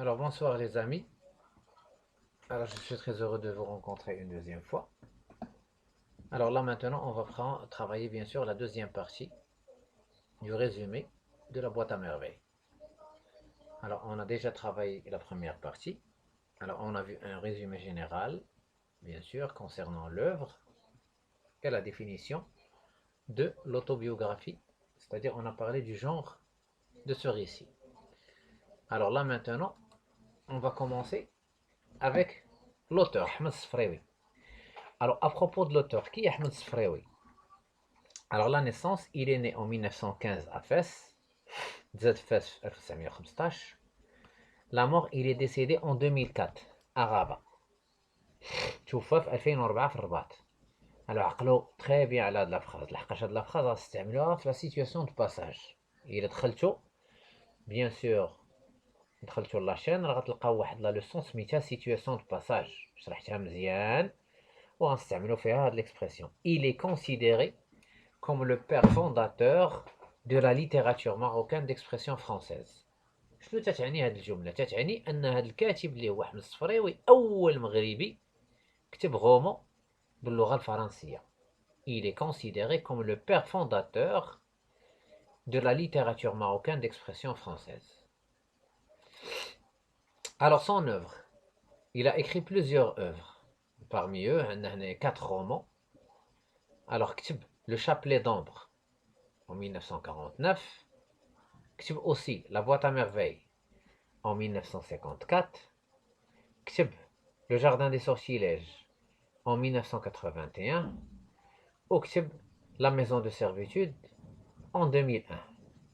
Alors bonsoir les amis. Alors je suis très heureux de vous rencontrer une deuxième fois. Alors là maintenant on va travailler bien sûr la deuxième partie du résumé de la boîte à merveilles. Alors on a déjà travaillé la première partie. Alors on a vu un résumé général bien sûr concernant l'œuvre et la définition de l'autobiographie. C'est-à-dire on a parlé du genre de ce récit. Alors là maintenant on va commencer avec l'auteur Ahmed Sfraoui. Alors à propos de l'auteur, qui est Ahmed Sfraoui? Alors la naissance, il est né en 1915 à Fès, تزاد فاس في 1915. La mort, il est décédé en 2004 à Rabat. توفى في 2004 في الرباط. Alors عقلوا très bien على هاد لافراز لحقاش هاد لافراز غنستعملوها في لا سيتوياسيون دو باساج. إلا دخلتو بيان سور دخلتو لاشين راه غتلقاو واحد لا لوسون سميتها سيتوياسيون دو باساج شرحتها مزيان وغنستعملو فيها هاد ليكسبرسيون. Il est considéré comme le père fondateur de la littérature marocaine d'expression française. شنو تتعني هذه الجملة؟ تتعني أن هذا الكاتب اللي هو أحمد الصفريوي أول مغربي كتب غومو باللغة الفرنسية. Il est considéré comme le père fondateur de la littérature marocaine d'expression française. Alors son œuvre, il a écrit plusieurs œuvres. Parmi eux, on a 4 romans. Alors كتب Le Chapelet d'Ambre en 1949. كتب aussi La Boîte à Merveilles en 1954. كتب Le Jardin des Sortilèges en 1981. وكتب La Maison de Servitude en 2001.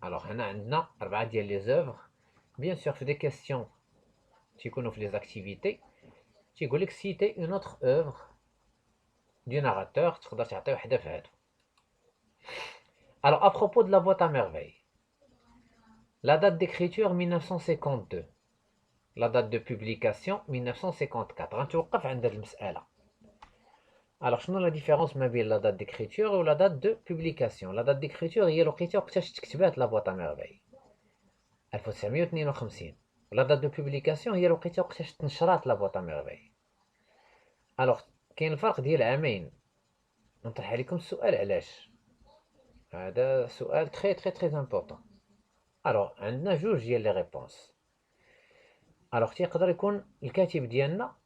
Alors هنا عندنا 4 ديال les œuvres. Bien sûr, في des questions تيكونوا في les activités تيقول لك citer une autre œuvre du narrateur. تقدر تعطي وحده في هادو. Alors à propos de La Boîte à Merveilles, la date d'écriture 1952, la date de publication 1954. غنتوقف عند هاد المسألة. Alors شنو لا ديفيرونس ما بين لا دات ديكريتور و لا دات دو بوبليكاسيون؟ لا دات ديكريتور هي الوقيته وقتاش تكتبات لا بواط ميرفي 1952. لا دات دو بوبليكاسيون هي الوقيته وقتاش تنشرات لا بواط ميرفي. الوغ كاين الفرق ديال عامين. نطرح عليكم السؤال علاش. هذا سؤال تري تري تري امبورطون. الوغ عندنا جوج ديال لي ريبونس. الوغ تيقدر يكون الكاتب ديالنا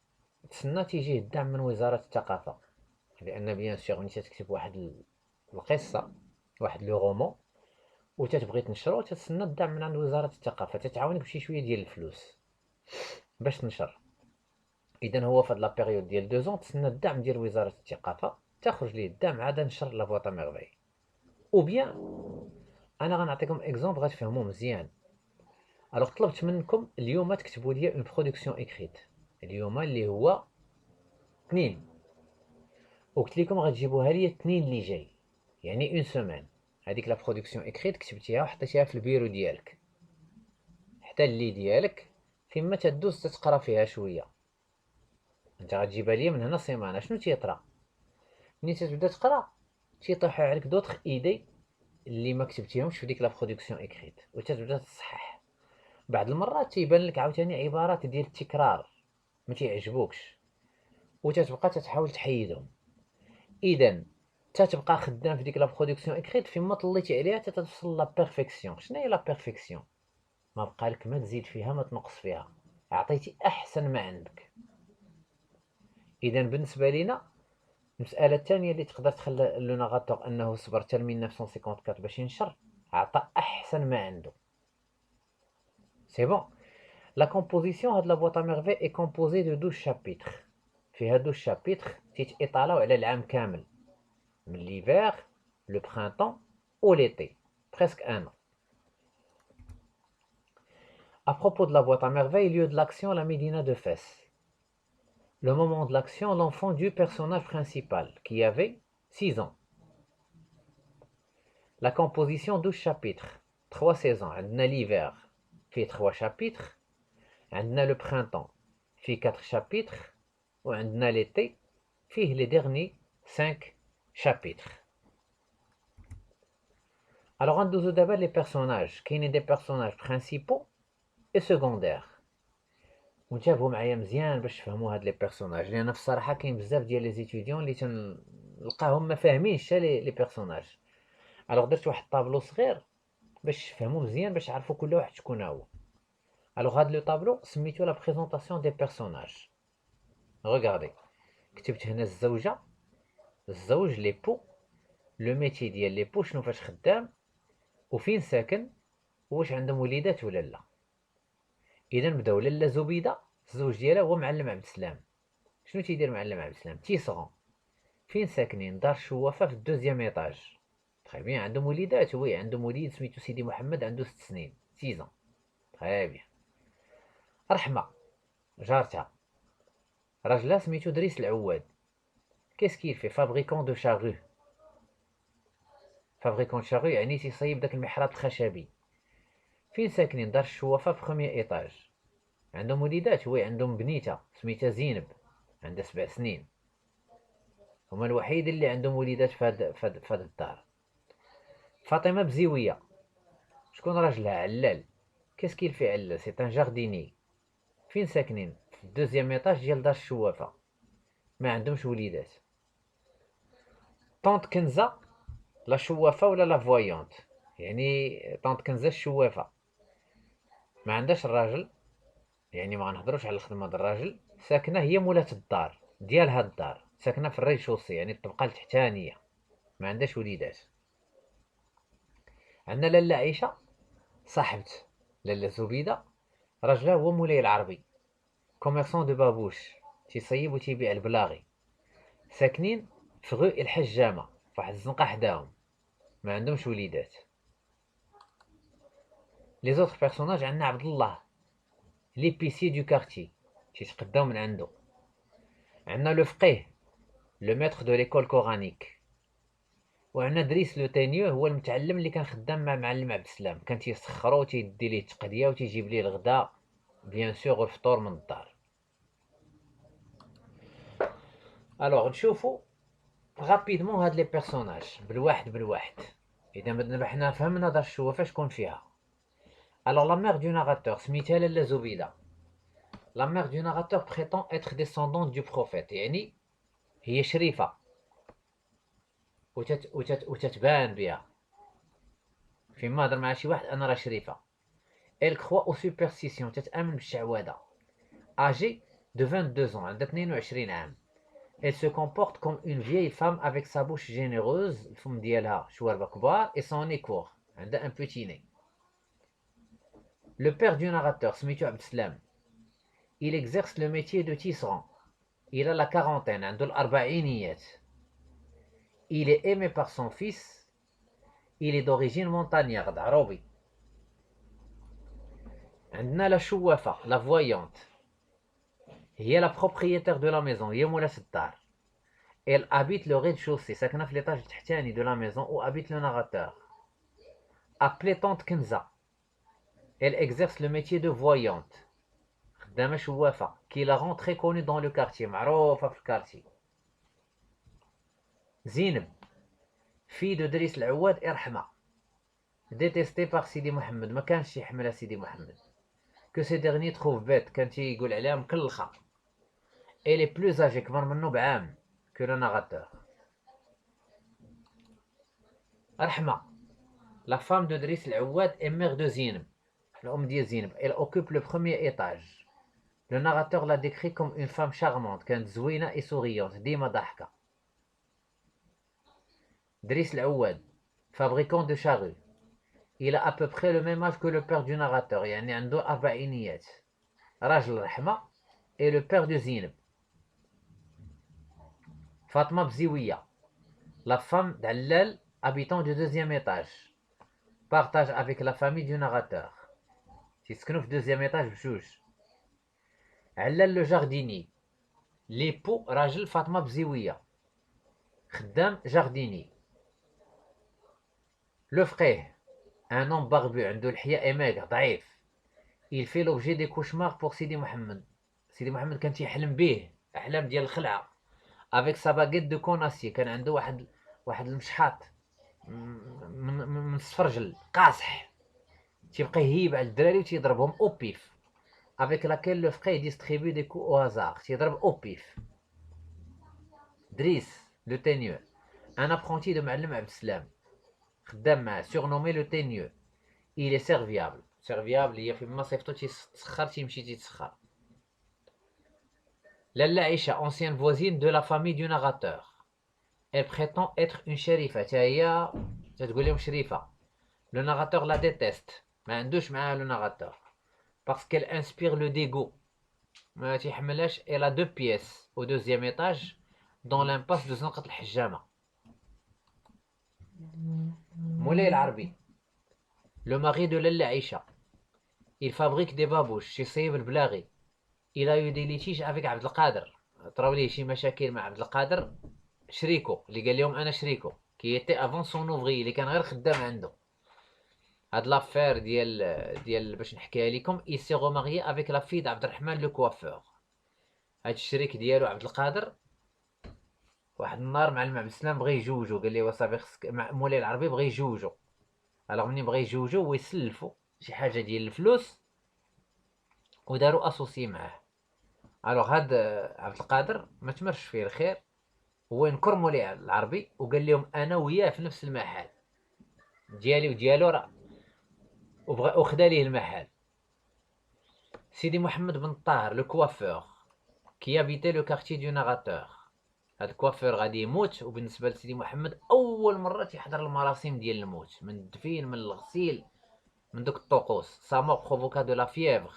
تسنى تيجيه الدعم من وزاره الثقافه، لان بيان سور ملي تكتب واحد القصه واحد لو رومون وتتبغي تنشرو تتسنى الدعم من عند وزاره الثقافه، تتعاونك بشي شويه ديال الفلوس باش تنشر. اذا هو في هاد لا بيريود ديال 2 تسنى الدعم ديال وزاره الثقافه، تخرج ليه الدعم عاد نشر لا بواط ميرفي. او بيان انا غنعطيكم اكزومبل غتفهموه مزيان. الوغ طلبت منكم اليوم تكتبوا لي اون برودكسيون اكريت اليوم اللي هو 2، وقلت لكم غتجيبوها لي 2 اللي جاي، يعني اون سيمين. هذيك لا برودكسيون اكريت كتبتيها وحطيتيها في البيرو ديالك حتى اللي ديالك فيما تدوز تتقرا فيها شويه. انت غتجيبها لي من هنا سيمانه. شنو تيطرا ملي تبدا تقرا؟ تيطيحوا عليك دوطخ ايدي اللي ما كتبتيهمش في ديك لا برودكسيون اكريت وتتبدا تصحح. بعض المرات تيبان لك عاوتاني عبارات ديال التكرار ما تيعجبوكش وتتبقى تحاول تحيدهم. اذا تتبقى خدام في ديك لا برودكسيون اكريت فيما طليتي عليها تتوصل لا بيرفيكسيون. شنو هي لا بيرفيكسيون؟ ما بقى لك ما تزيد فيها ما تنقص فيها، عطيتي احسن ما عندك. اذا بالنسبه لينا المساله الثانيه اللي تقدر تخلي لو ناغاتور انه صبر حتى 1954 باش ينشر، عطى احسن ما عنده. سي بون. لا كومبوزيسيون هاد لا بواط ميرفي اي كومبوزي دو 12 شابيتر. في هاد 12 شابيتر تيتاطالاو على العام كامل من l'hiver, le printemps ou l'été, presque un an. À propos de la boîte à merveilles, lieu de l'action, la Médina de Fès. Le moment de l'action, l'enfant du personnage principal, qui avait 6 ans. La composition 12 chapitres, 3 saisons. عندنا l'hiver, fait 3 chapitres. عندنا le printemps, fait 4 chapitres. وعندنا l'été, fait les derniers 5 chapitres. Alors, on a d'abord les personnages. Qui sont des personnages principaux et secondaires. وانتبهوا معايا مزيان باش تفهموا هاد لي بيرسوناج، لان في الصراحه كاين بزاف ديال لي زيتيديون اللي تنلقاهم ما فاهمينش لي بيرسوناج. الوغ درت واحد الطابلو صغير باش تفهموا مزيان، باش تعرفوا كل واحد شكون هو. الوغ هاد لو طابلو سميتو لا بريزونطاسيون دي بيرسوناج. ريغاردي، كتبت هنا الزوجه، الزوج لي بو، لو ميتي ديال لي بو شنو فاش خدام وفين ساكن واش عندهم وليدات ولا لا. اذا نبداو. لاله زبيده الزوج ديالها هو معلم عبد السلام. شنو تيدير معلم عبد السلام؟ تيصغى. فين ساكنين؟ دار الشوافه في الدوزيام ايطاج. تخي بيان. عندهم وليدات؟ وي عندهم وليد سميتو سيدي محمد عنده 6 سنين، 6 ans. تخي بيان. رحمه جارتها راجلها سميتو دريس العواد. كيسكيل في فابريكون دو شاغو. فابريكون شاغو يعني تيصيب داك المحراب الخشبي. فين ساكنين؟ دار الشوافه في 1er ايطاج. عندهم وليدات؟ وي عندهم بنيته سميتها زينب عندها 7 سنين. هما الوحيد اللي عندهم وليدات في هاد الدار. فاطمه بزيويه شكون راجلها؟ علال. كيسكيل في علال؟ سي ان جارديني. فين ساكنين؟ في الدوزيام ايطاج ديال دار الشوافه. ما عندهمش وليدات. طونط كنزه لا شوافه ولا لا فوايونت، يعني طونط كنزه الشوافه ما عندهاش الراجل، يعني ما غنهضروش على الخدمه د الراجل. ساكنه هي مولات الدار ديال هاد الدار، ساكنه في الري شوسي يعني الطبقه التحتانيه، ما عندهاش وليدات. عندنا لاله عيشه صاحبت لاله زبيده، راجلها هو مولاي العربي، كوميرسون دو بابوش، تيصيب وتيبيع البلاغي. ساكنين في غو الحجامه فواحد الزنقه حداهم، ما عندهمش وليدات. لي زوطخ بيرسوناج عندنا عبد الله ليبيسي دو كارتي، تيتقداو من عنده. عندنا لو فقيه لو ميتر دو ليكول كورانيك. وعندنا دريس لو تينيو هو المتعلم اللي كان خدام مع معلم عبد السلام، كان تيسخرو وتيدي ليه التقديه وتيجيب ليه الغداء بيان سور والفطور من الدار. الوغ نشوفو غابيدمون هاد لي بيرسوناج بالواحد بالواحد. اذا بدنا حنا فهمنا دار الشوافه شكون فيها. الوغ لا مير دو ناراتور سميتها لاله زبيده. لا مير دو ناراتور بريتون اتر ديسوندون دو بروفيت، يعني هي شريفه وتتبان بها. فيما هضر مع شي واحد انا راه شريفه. elle croit aux superstitions، تتامن بالشعوذه. âgée de 22 ans، عندها 22 عام. elle se comporte comme une vieille femme avec sa bouche généreuse، الفم ديالها شواربه كبار، et son nez court، عندها un petit nez. le père du narrateur سميتو عبد السلام. il exerce le métier de tisserand، il a la quarantaine، عنده الأربعينيات. il est aimé par son fils، il est d'origine montagnarde، عروبي. عندنا لا شوافه لا فوايونت، هي لا بروبريتير دو لا ميزون، هي مولاة الدار. elle habite le rez-de-chaussée، ساكنه في l'étage التحتاني de la maison où habite le narrateur. appelée tante Kenza، elle exerce le métier de voyante، خدامه شوافه، qui la rend très connue dans le quartier، معروفه في الكارتي. زينب fille de دريس العواد ارحمه، détestée par سيدي محمد، ما كانش يحملها سيدي محمد. que ce dernier trouve bête، كان تيقول عليها مكلخه. elle est plus âgée، كبر منه بعام، que le narrateur. رحمه la femme de دريس العواد est mère de زينب، الأم ديال زينب. elle occupe le premier étage. le narrateur l'a décrit comme une femme charmante، كانت زوينة et souriante، ديما ضحكة. دريس العواد fabricant de charrues، il a à peu près le même âge que le père du narrateur، يعني عنده أربعينيات. راجل رحمة et le père de زينب. فاطمة بزيوية la femme d'Allal habitant du deuxième étage، partage avec la famille du narrateur، تيسكنوا في deuxième étage بجوج. علال لو جارديني ليبو راجل فاطمه بزيويه، خدام جارديني. لو فقيه ان homme barbu، عنده لحيه ايماغ ضعيف. il fait l'objet des cauchemars pour سيدي محمد، سيدي محمد كان تيحلم به احلام ديال الخلعه. avec sa baguette de conacier، كان عنده واحد المشحاط من السفرجل قاصح، تيبقى يهيب على الدراري وتيضربهم او بيف. avec laquelle le frère distribue des coups au hasard. تيضرب au pif. Driss, le teigneux. Un apprenti de Ma'alem Abdeslam. خدام معاه, surnommé le teigneux. Il est serviable. Serviable, هي فيما صيفطو تيسخر تيمشي تيتسخر. Lalla Aïcha, ancienne voisine de la famille du narrateur. Elle prétend être une shérifa. تاهي تتقول لهم شريفة. Le narrateur la déteste. ما عندوش معاها le narrateur. Parce qu'elle inspire le dégoût. ما تيحملهاش. Elle a 2 pièces au 2e étage dans l'impasse de زنقة الحجامة. مولاي العربي. Le mari de Lalla Aïcha. Il fabrique des babouches chez Saïb el-Blaghi. Il a eu des litiges avec عبد القادر. طراو ليه شي مشاكل مع عبد القادر شريكو اللي قال لهم انا شريكو كي était avant son ouvrier اللي كان غير خدام عنده. هاد لافير ديال باش نحكيها لكم. il s'est remarié avec la fille d'Abd الرحمن le coiffeur. هاد الشريك ديالو عبد القادر واحد النهار معلم عبد السلام بغى يجوجو قال ليه وصافي خصك مولاي العربي بغى يجوجو. الوغ منين بغى يجوجو ويسلفوا شي حاجه ديال الفلوس وداروا اسوسي معاه. الوغ هاد عبد القادر ما تمرش فيه الخير هو ينكر مولاي العربي وقال لهم انا وياه في نفس المحل ديالي وديالو راه وبغى وخدا ليه المحل. سيدي محمد بن طاهر لو كوافور كي habité لو كارتي دو ناراتور. هاد الكوافور غادي يموت وبالنسبه لسيدي محمد اول مره تيحضر المراسم ديال الموت من الدفين من الغسيل من دوك الطقوس. sa mort provoqua de la fièvre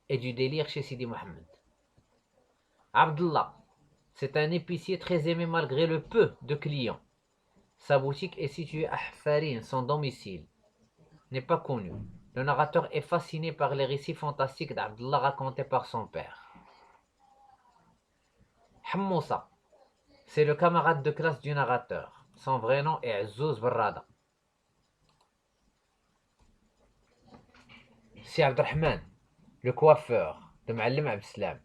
et du délire chez Sidi Mohamed. Abdullah, c'est un épicier très aimé malgré le peu de clients. Sa boutique est située à Hfarine, son domicile n'est pas connu. Le narrateur est fasciné par les récits fantastiques d'Abdullah racontés par son père. Hammoussa, c'est le camarade de classe du narrateur. Son vrai nom est Azzouz Barrada. C'est Abdelrahman, le coiffeur de Ma'alem Abdeslam.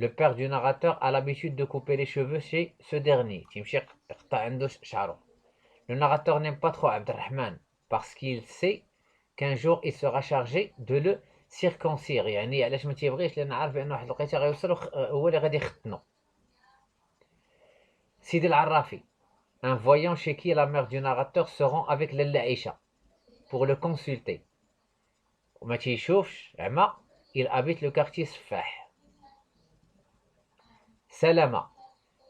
Le père du narrateur a l'habitude de couper les cheveux chez ce dernier. Le narrateur n'aime pas trop Abdelrahman parce qu'il sait qu'un jour il sera chargé de le circoncire. يعني علاش ما تيبغيش لأن عارف بأن واحد الوقيته غيوصل هو اللي غادي يختنو. Sidi el-Arrafi, un voyant chez qui la mère du narrateur se rend avec Lalla Aïcha pour le consulter. وما تيشوفش عما il habite le quartier Sfah. Salama,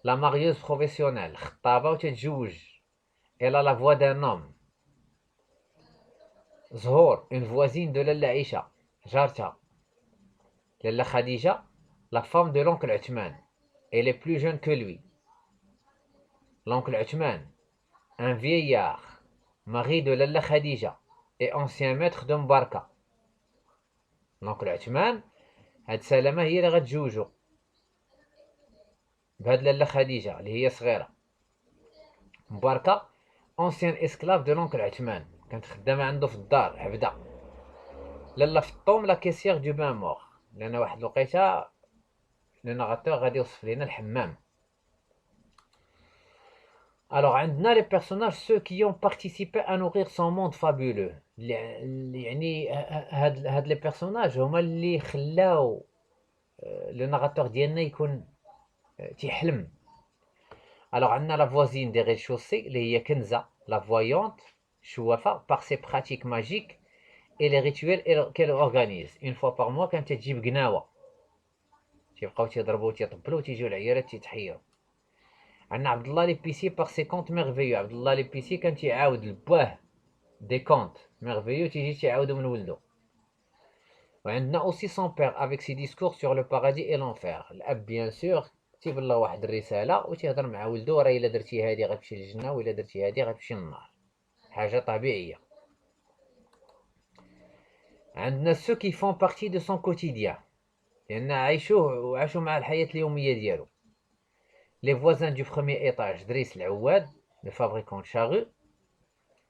la marieuse professionnelle, خطابة وتتزوج. Elle a la voix d'un homme. Zhor, une voisine de Lalla Aïcha, Jarta. Lalla Khadija, la femme de l'oncle Uthman. Elle est plus jeune que lui. L'oncle Uthman, un vieillard, mari de Lalla Khadija et ancien maître de Mbarka. L'oncle Uthman, هاد سلامة هي اللي غتزوجو بهاد لاله خديجة اللي هي صغيرة. مباركة ancien esclave de l'oncle عثمان كانت خدامة عنده في الدار عبدة. لاله فطوم لا كيسيير دو بان مور لأن واحد الوقيته لو ناراتور غادي يوصف لينا الحمام. Alors عندنا les personnages ceux qui ont participé à nourrir son monde fabuleux. يعني هاد les personnages هما اللي خلاو لو ناراتور ديالنا يكون تيحلم. Alors عندنا la voisine des rez-de-chaussée اللي هي كنزة la voyante شوافة par ses pratiques magiques et les rituels qu'elle organise. Une fois par mois كانت تجيب قناوة تيبقاو تيضربوا تيطبلوا تيجيو العيالات تيتحيروا. عندنا عبد الله ليبيسي par ses contes merveilleux. عبد الله ليبيسي كان تيعاود لباه des contes merveilleux تيجي تيعاودو من ولدو. وعندنا aussi son père avec ses discours sur le paradis et l'enfer. الاب bien sûr تيبلغ واحد الرساله وتيهضر مع ولدو راه الا درتي هادي غتمشي للجنه والا درتي هادي غتمشي للنار. حاجه طبيعيه. عندنا ceux qui font partie de son quotidien لان عاشوا مع الحياه اليوميه ديالو. Les voisins du premier étage Driss العواد le fabricant de charrues,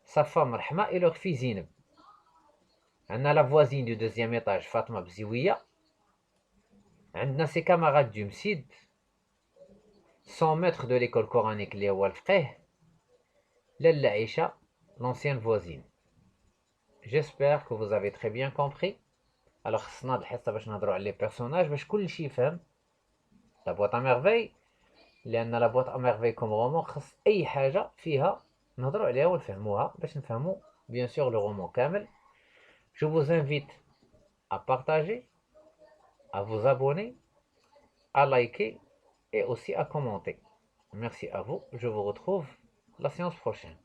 sa femme Rahma et leur fille Zineb. عندنا la voisine du deuxième étage Fatma Bziwiya. عندنا ses camarades du Msid, son maître de l'école coranique اللي هو الفقيه. Lalla Aïcha, l'ancienne voisine. J'espère que vous avez très bien compris. الوغ خصنا هاد الحصه باش نهضروا على لي بيرسوناج باش كلشي يفهم لا بواط ا ميرفي، لان لا بواط ا ميرفي كوم رومون خص اي حاجه فيها نهضروا عليها ونفهموها باش نفهموا بيان سور لو رومون كامل. Je vous invite à partager, à vous abonner, à liker et aussi à commenter. Merci à vous. Je vous retrouve la séance prochaine.